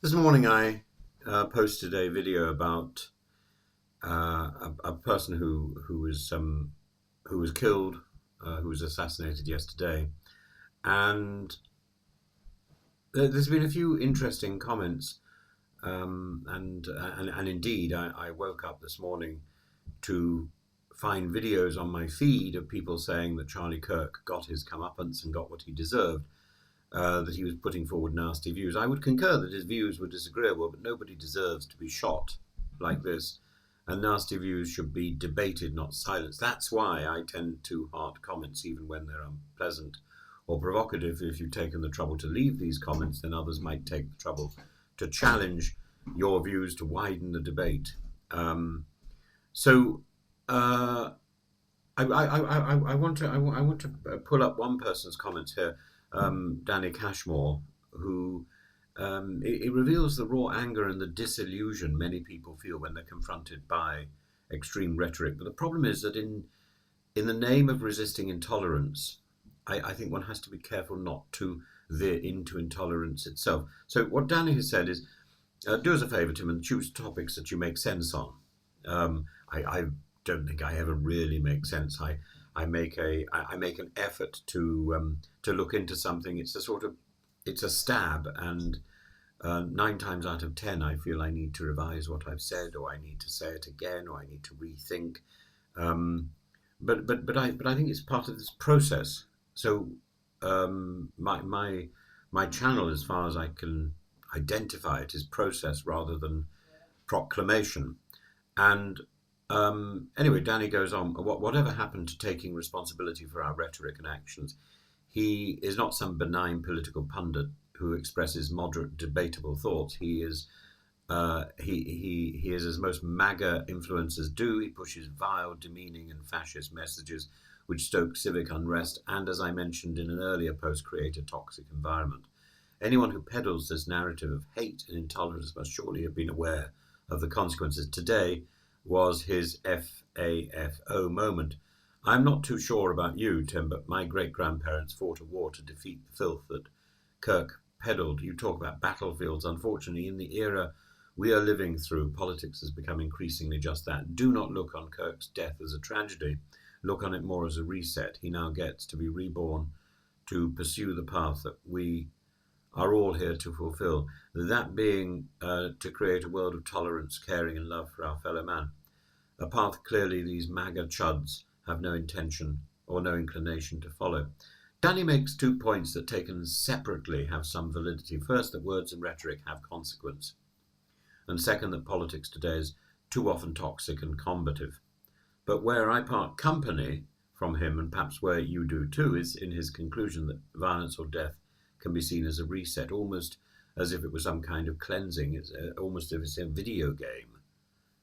This morning I posted a video about a person who was killed, who was assassinated yesterday, and there's been a few interesting comments, and indeed I woke up this morning to find videos on my feed of people saying that Charlie Kirk got his comeuppance and got what he deserved. That he was putting forward nasty views. I would concur that his views were disagreeable, but nobody deserves to be shot like this, and nasty views should be debated, not silenced. That's why I tend to heart comments, even when they're unpleasant or provocative. If you've taken the trouble to leave these comments, then others might take the trouble to challenge your views, to widen the debate. So I want to pull up one person's comments here. Danny Cashmore, who it reveals the raw anger and the disillusion many people feel when they're confronted by extreme rhetoric. But the problem is that in the name of resisting intolerance, I think one has to be careful not to veer into intolerance itself. So what Danny has said is, do us a favour, Tim, and choose topics that you make sense on. I don't think I ever really make sense. I make an effort to look into something. It's a stab, and 9 times out of 10 I feel I need to revise what I've said, or I need to say it again, or I need to rethink. But I think it's part of this process. So my channel, as far as I can identify it, is process rather than proclamation. And anyway, Danny goes on, whatever happened to taking responsibility for our rhetoric and actions? He is not some benign political pundit who expresses moderate, debatable thoughts. He is as most MAGA influencers do. He pushes vile, demeaning and fascist messages which stoke civic unrest and, as I mentioned in an earlier post, create a toxic environment. Anyone who peddles this narrative of hate and intolerance must surely have been aware of the consequences. Today was his FAFO moment. I'm not too sure about you, Tim, but my great-grandparents fought a war to defeat the filth that Kirk peddled. You talk about battlefields. Unfortunately, in the era we are living through, politics has become increasingly just that. Do not look on Kirk's death as a tragedy. Look on it more as a reset. He now gets to be reborn to pursue the path that we are all here to fulfill, that being to create a world of tolerance, caring and love for our fellow man. A path clearly these MAGA chuds have no intention or no inclination to follow. Danny makes 2 points that taken separately have some validity. First, that words and rhetoric have consequence. And second, that politics today is too often toxic and combative. But where I part company from him, and perhaps where you do too, is in his conclusion that violence or death can be seen as a reset, almost as if it was some kind of cleansing. It's almost as if it's a video game.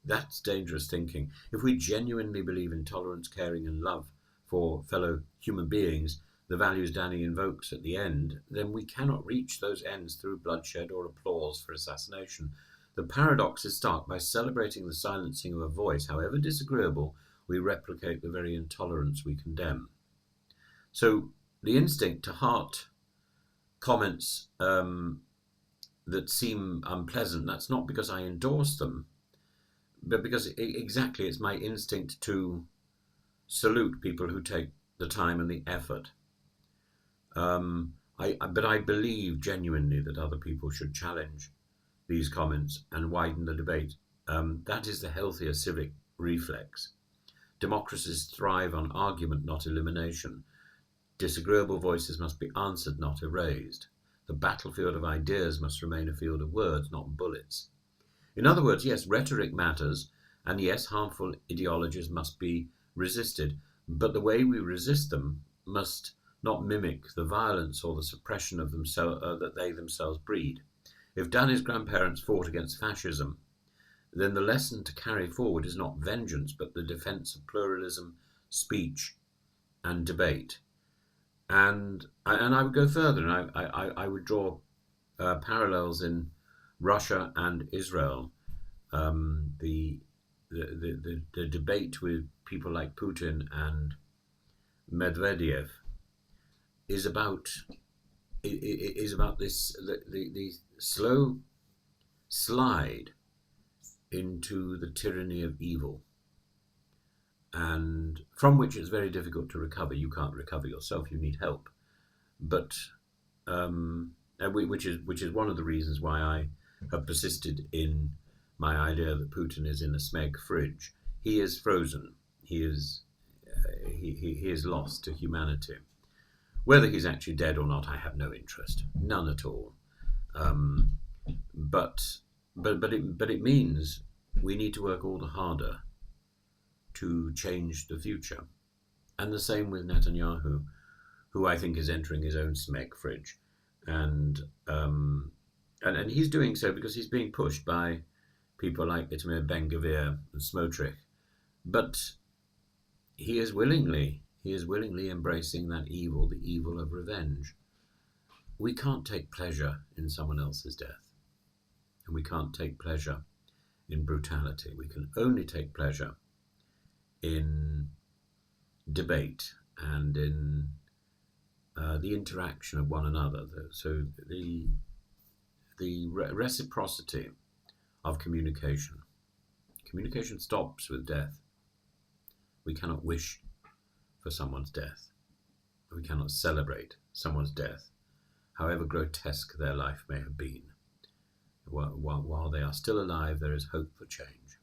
That's dangerous thinking. If we genuinely believe in tolerance, caring and love for fellow human beings, the values Danny invokes at the end, then we cannot reach those ends through bloodshed or applause for assassination. The paradox is stark. By celebrating the silencing of a voice, however disagreeable, we replicate the very intolerance we condemn. So the instinct to heart comments that seem unpleasant, that's not because I endorse them, but because exactly it's my instinct to salute people who take the time and the effort. But I believe genuinely that other people should challenge these comments and widen the debate. That is the healthier civic reflex. Democracies thrive on argument, not elimination. Disagreeable voices must be answered, not erased. The battlefield of ideas must remain a field of words, not bullets. In other words, yes, rhetoric matters, and yes, harmful ideologies must be resisted, but the way we resist them must not mimic the violence or the suppression of themselves that they themselves breed. If Danny's grandparents fought against fascism, then the lesson to carry forward is not vengeance, but the defense of pluralism, speech, and debate. And I would go further, and I would draw parallels in Russia and Israel. The debate with people like Putin and Medvedev is about this the slow slide into the tyranny of evil, and from which it's very difficult to recover. You can't recover yourself, you need help. But which is one of the reasons why I have persisted in my idea that Putin is in a smeg fridge. He is frozen. He is lost to humanity. Whether he's actually dead or not, I have no interest, none at all. But it means we need to work all the harder to change the future. And the same with Netanyahu, who I think is entering his own smeg fridge, and he's doing so because he's being pushed by people like Itamar Ben-Gvir and Smotrich, but he is willingly embracing that evil, the evil of revenge. We can't take pleasure in someone else's death, and we can't take pleasure in brutality. We can only take pleasure in debate and in the interaction of one another. So the reciprocity of communication. Communication stops with death. We cannot wish for someone's death. We cannot celebrate someone's death, however grotesque their life may have been. While they are still alive, there is hope for change.